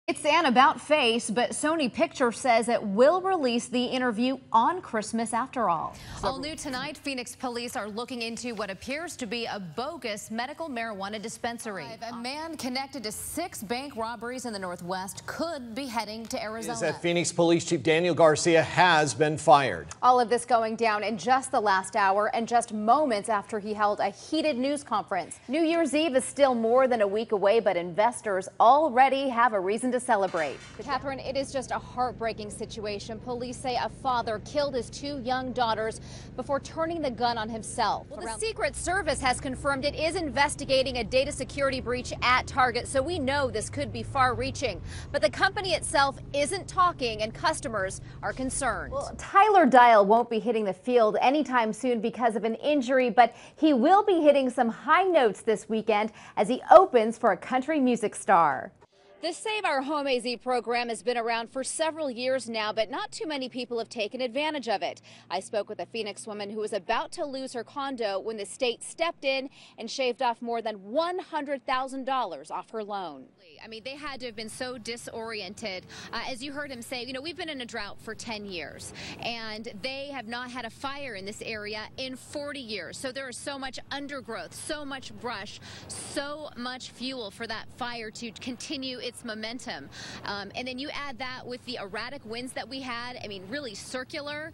It's an about face, but Sony Pictures says it will release the interview on Christmas after all. All new tonight, Phoenix police are looking into what appears to be a bogus medical marijuana dispensary. A man connected to 6 bank robberies in the Northwest could be heading to Arizona. That Phoenix Police Chief Daniel Garcia has been fired. All of this going down in just the last hour and just moments after he held a heated news conference. New Year's Eve is still more than a week away, but investors already have a reason to celebrate. Catherine, it is just a heartbreaking situation. Police say a father killed his 2 young daughters before turning the gun on himself. Well, the Secret Service has confirmed it is investigating a data security breach at Target, so we know this could be far-reaching. But the company itself isn't talking, and customers are concerned. Well, Tyler Dial won't be hitting the field anytime soon because of an injury, but he will be hitting some high notes this weekend as he opens for a country music star. The Save Our Home AZ program has been around for several years now, but not too many people have taken advantage of it. I spoke with a Phoenix woman who was about to lose her condo when the state stepped in and shaved off more than $100,000 off her loan. I mean, they had to have been so disoriented. As you heard him say, you know, we've been in a drought for 10 years, and they have not had a fire in this area in 40 years. So there is so much undergrowth, so much brush, so much fuel for that fire to continue its momentum. And then you add that with the erratic winds that we had, I mean, really circular.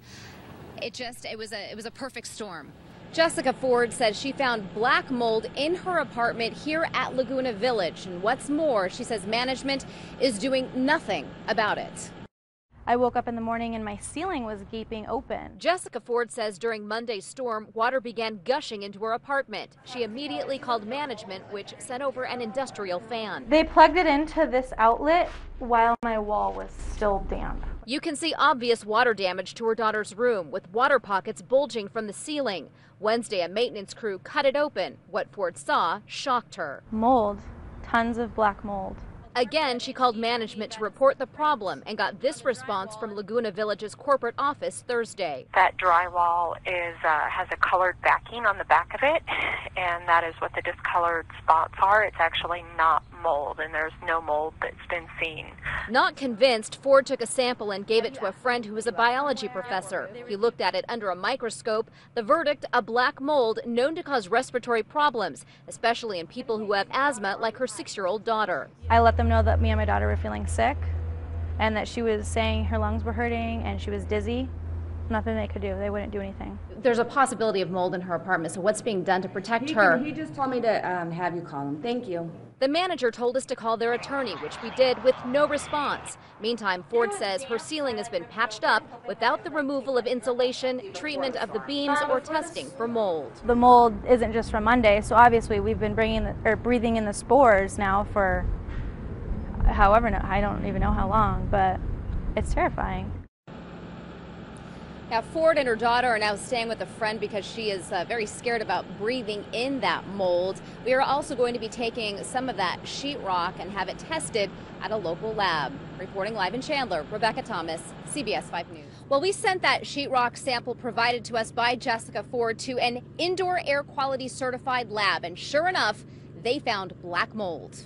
It was a perfect storm. Jessica Ford says she found black mold in her apartment here at Laguna Village. And what's more, she says management is doing nothing about it. I woke up in the morning and my ceiling was gaping open. Jessica Ford says during Monday's storm, water began gushing into her apartment. She immediately called management, which sent over an industrial fan. They plugged it into this outlet while my wall was still damp. You can see obvious water damage to her daughter's room, with water pockets bulging from the ceiling. Wednesday, a maintenance crew cut it open. What Ford saw shocked her. Mold, tons of black mold. Again, she called management to report the problem and got this response from Laguna Village's corporate office Thursday. That drywall has a colored backing on the back of it, and that is what the discolored spots are. It's actually not mold, and there's no mold that's been seen. Not convinced, Ford took a sample and gave it to a friend who is a biology professor. He looked at it under a microscope. The verdict, a black mold known to cause respiratory problems, especially in people who have asthma like her 6-year-old daughter. I let them know that me and my daughter were feeling sick and that she was saying her lungs were hurting and she was dizzy. Nothing they could do. They wouldn't do anything. There's a possibility of mold in her apartment, so what's being done to protect her? He just told me to have you call him. Thank you. The manager told us to call their attorney, which we did with no response. Meantime, Ford says her ceiling has been patched up without the removal of insulation, treatment of the beams, or testing for mold. The mold isn't just from Monday, so obviously we've been breathing in the spores now for however, I don't even know how long, but it's terrifying. Now, Ford and her daughter are now staying with a friend because she is very scared about breathing in that mold. We are also going to be taking some of that sheetrock and have it tested at a local lab. Reporting live in Chandler, Rebecca Thomas, CBS 5 News. Well, we sent that sheetrock sample provided to us by Jessica Ford to an indoor air quality certified lab, and sure enough, they found black mold.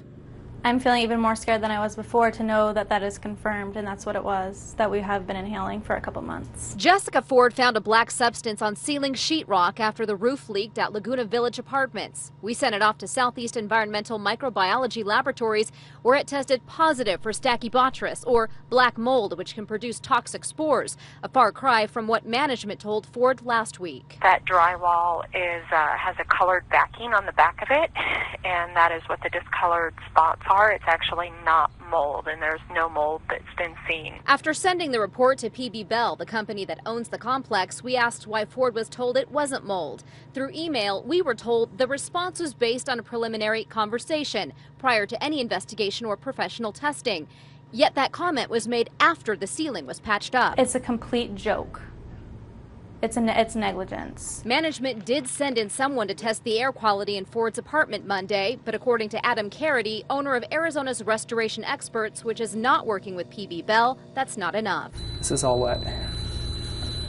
I'm feeling even more scared than I was before to know that that is confirmed, and that's what it was, that we have been inhaling for a couple months. Jessica Ford found a black substance on ceiling sheetrock after the roof leaked at Laguna Village Apartments. We sent it off to Southeast Environmental Microbiology Laboratories, where it tested positive for Stachybotrys, or black mold, which can produce toxic spores, a far cry from what management told Ford last week. That drywall has a colored backing on the back of it, and that is what the discolored spots are. It's actually not mold, and there's no mold that's been seen. After sending the report to PB Bell, the company that owns the complex, we asked why Ford was told it wasn't mold. Through email, we were told the response was based on a preliminary conversation prior to any investigation or professional testing. Yet that comment was made after the ceiling was patched up. It's a complete joke. It's negligence. Management did send in someone to test the air quality in Ford's apartment Monday, but according to Adam Carity, owner of Arizona's Restoration Experts, which is not working with PB Bell, that's not enough. This is all wet.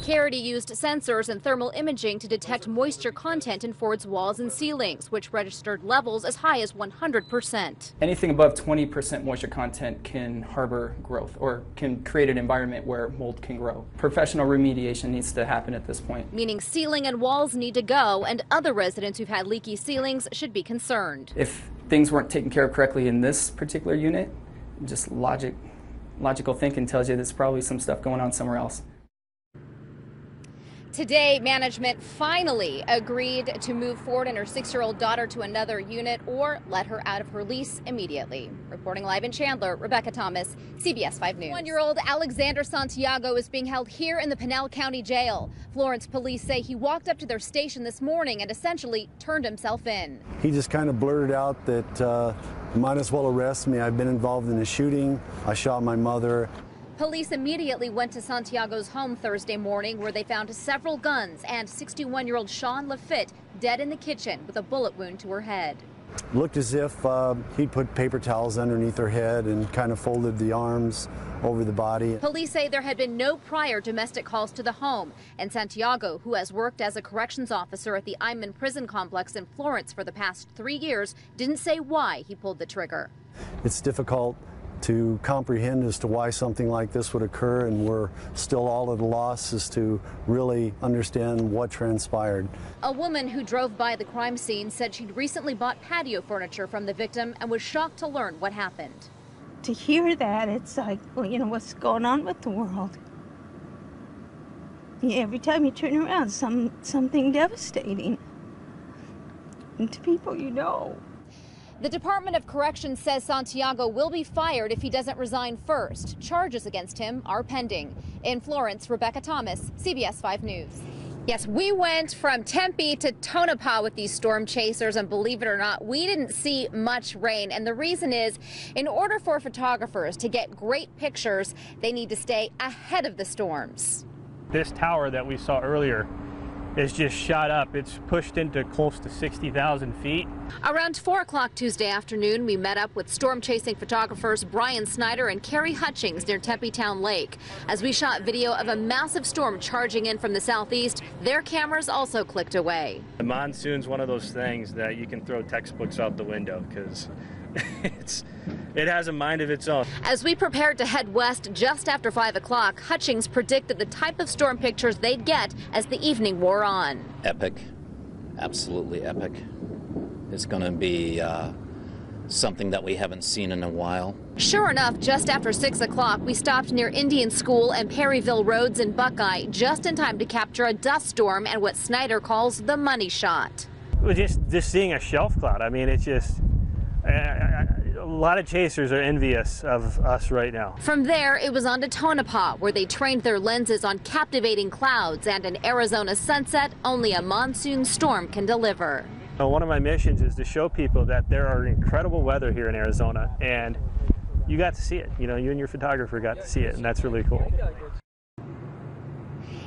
Security used sensors and thermal imaging to detect moisture content in Ford's walls and ceilings, which registered levels as high as 100%. Anything above 20% moisture content can harbor growth or can create an environment where mold can grow. Professional remediation needs to happen at this point. Meaning ceiling and walls need to go, and other residents who've had leaky ceilings should be concerned. If things weren't taken care of correctly in this particular unit, just logical thinking tells you there's probably some stuff going on somewhere else. Today, management finally agreed to move Ford and her 6-year-old daughter to another unit or let her out of her lease immediately. Reporting live in Chandler, Rebecca Thomas, CBS 5 News. 1-year-old Alexander Santiago is being held here in the Pinal County Jail. Florence police say he walked up to their station this morning and essentially turned himself in. He just kind of blurted out that might as well arrest me. I've been involved in a shooting. I shot my mother. Police immediately went to Santiago's home Thursday morning, where they found several guns and 61-year-old Sean Lafitte dead in the kitchen with a bullet wound to her head. Looked as if he'd put paper towels underneath her head and kind of folded the arms over the body. Police say there had been no prior domestic calls to the home, and Santiago, who has worked as a corrections officer at the Iman prison complex in Florence for the past 3 years, didn't say why he pulled the trigger. It's difficult to comprehend as to why something like this would occur, and we're still all at a loss as to really understand what transpired. A woman who drove by the crime scene said she'd recently bought patio furniture from the victim and was shocked to learn what happened. To hear that, it's like, well, you know, what's going on with the world? Yeah, every time you turn around, something devastating. And to people you know. The Department of Corrections says Santiago will be fired if he doesn't resign first. Charges against him are pending. In Florence, Rebecca Thomas, CBS 5 News. Yes, we went from Tempe to Tonopah with these storm chasers, and believe it or not, we didn't see much rain. And the reason is, in order for photographers to get great pictures, they need to stay ahead of the storms. This tower that we saw earlier is just shot up. It's pushed into close to 60,000 feet. Around 4 o'clock Tuesday afternoon, we met up with storm chasing photographers Brian Snyder and Carrie Hutchings near Tempe Town Lake. As we shot video of a massive storm charging in from the southeast, their cameras also clicked away. The monsoon's one of those things that you can throw textbooks out the window because it has a mind of its own. As we prepared to head west just after 5 o'clock, Hutchings predicted the type of storm pictures they'd get as the evening wore on. Epic, absolutely epic. It's going to be something that we haven't seen in a while. Sure enough, just after 6 o'clock, we stopped near Indian School and Perryville Roads in Buckeye, just in time to capture a dust storm and what Snyder calls the money shot. Just seeing a shelf cloud, I mean, it's just... a lot of chasers are envious of us right now. From there, it was on to Tonopah, where they trained their lenses on captivating clouds and an Arizona sunset only a monsoon storm can deliver. One of my missions is to show people that there are incredible weather here in Arizona, and you got to see it. You know, you and your photographer got to see it, and that's really cool.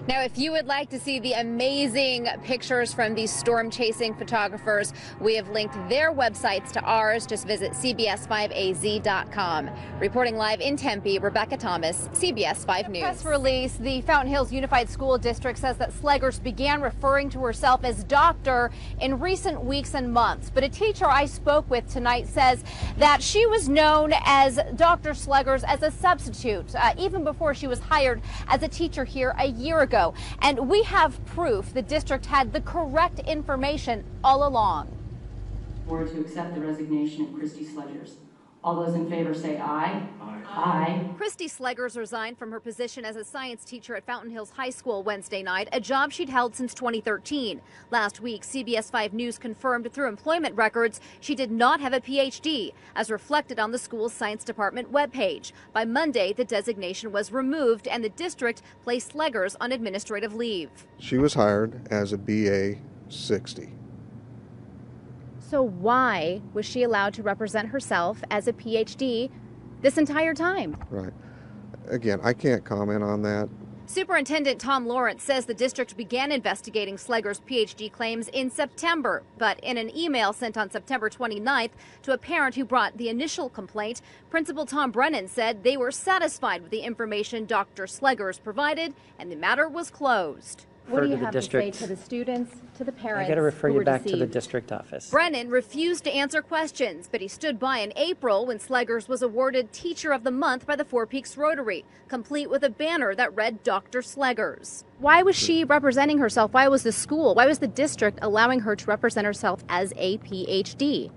Now, if you would like to see the amazing pictures from these storm chasing photographers, we have linked their websites to ours. Just visit cbs5az.com. Reporting live in Tempe, Rebecca Thomas, CBS 5 News. Press release, the Fountain Hills Unified School District says that Sleggers began referring to herself as doctor in recent weeks and months. But a teacher I spoke with tonight says that she was known as Dr. Sleggers as a substitute, even before she was hired as a teacher here a year ago. And we have proof the district had the correct information all along. Board to accept the resignation of Christy Sleggers. All those in favor say aye. Aye. Christy Sleggers resigned from her position as a science teacher at Fountain Hills High School Wednesday night, a job she'd held since 2013. Last week, CBS 5 News confirmed through employment records she did not have a PhD, as reflected on the school's science department webpage. By Monday, the designation was removed and the district placed Sleggers on administrative leave. She was hired as a BA 60. So why was she allowed to represent herself as a PhD this entire time? Right. Again, I can't comment on that. Superintendent Tom Lawrence says the district began investigating Slegger's PhD claims in September, but in an email sent on September 29th to a parent who brought the initial complaint, Principal Tom Brennan said they were satisfied with the information Dr. Sleggers provided and the matter was closed. What do you have to say to the students, to the parents? I got to refer you back deceived? to the district office. Brennan refused to answer questions, but he stood by in April when Sleggers was awarded Teacher of the Month by the Four Peaks Rotary, complete with a banner that read Dr. Sleggers. Why was she representing herself? Why was the school, why was the district allowing her to represent herself as a PhD?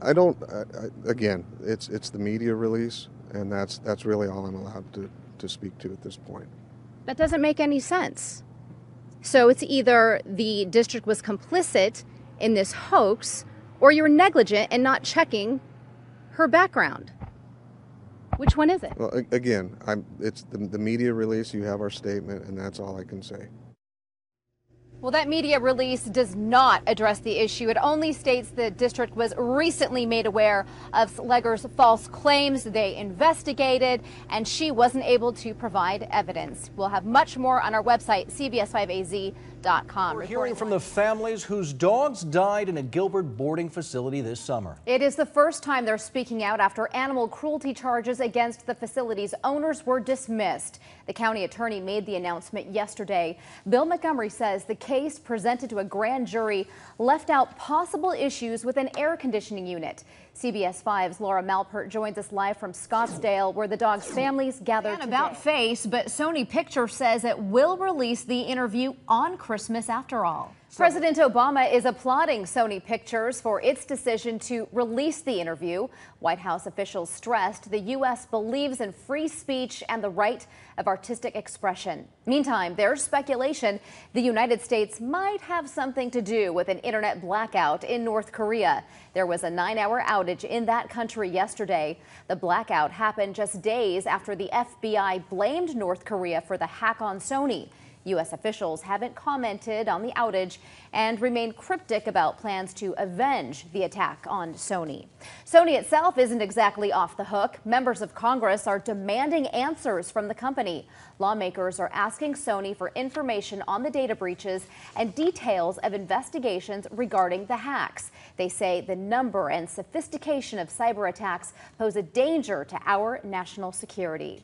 Again, it's the media release, and that's really all I'm allowed to speak to at this point. That doesn't make any sense. So it's either the district was complicit in this hoax or you're negligent in not checking her background. Which one is it? Well, again, it's the media release. You have our statement, and that's all I can say. Well, that media release does not address the issue. It only states the district was recently made aware of Slegger's false claims. They investigated, and she wasn't able to provide evidence. We'll have much more on our website, cbs5az.com. We're hearing from the families whose dogs died in a Gilbert boarding facility this summer. It is the first time they're speaking out after animal cruelty charges against the facility's owners were dismissed. The county attorney made the announcement yesterday. Bill Montgomery says the case presented to a grand jury left out possible issues with an air conditioning unit. CBS 5's Laura Malpert joins us live from Scottsdale, where the dogs' families gathered today. About face, but Sony Pictures says it will release the interview on Christmas after all. President Obama is applauding Sony Pictures for its decision to release the interview. White House officials stressed the U.S. believes in free speech and the right of artistic expression. Meantime, there's speculation the United States might have something to do with an internet blackout in North Korea. There was a 9-hour outage in that country yesterday. The blackout happened just days after the FBI blamed North Korea for the hack on Sony. U.S. officials haven't commented on the outage and remain cryptic about plans to avenge the attack on Sony. Sony itself isn't exactly off the hook. Members of Congress are demanding answers from the company. Lawmakers are asking Sony for information on the data breaches and details of investigations regarding the hacks. They say the number and sophistication of cyber attacks pose a danger to our national security.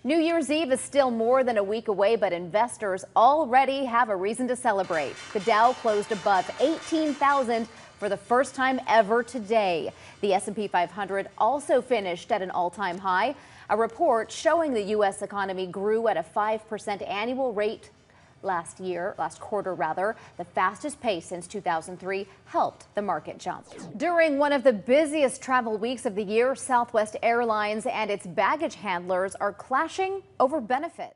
New Year's Eve is still more than a week away, but investors already have a reason to celebrate. The Dow closed above 18,000 for the first time ever today. The S&P 500 also finished at an all-time high. A report showing the U.S. economy grew at a 5% annual rate last quarter, the fastest pace since 2003, helped the market jump. During one of the busiest travel weeks of the year, Southwest Airlines and its baggage handlers are clashing over benefits.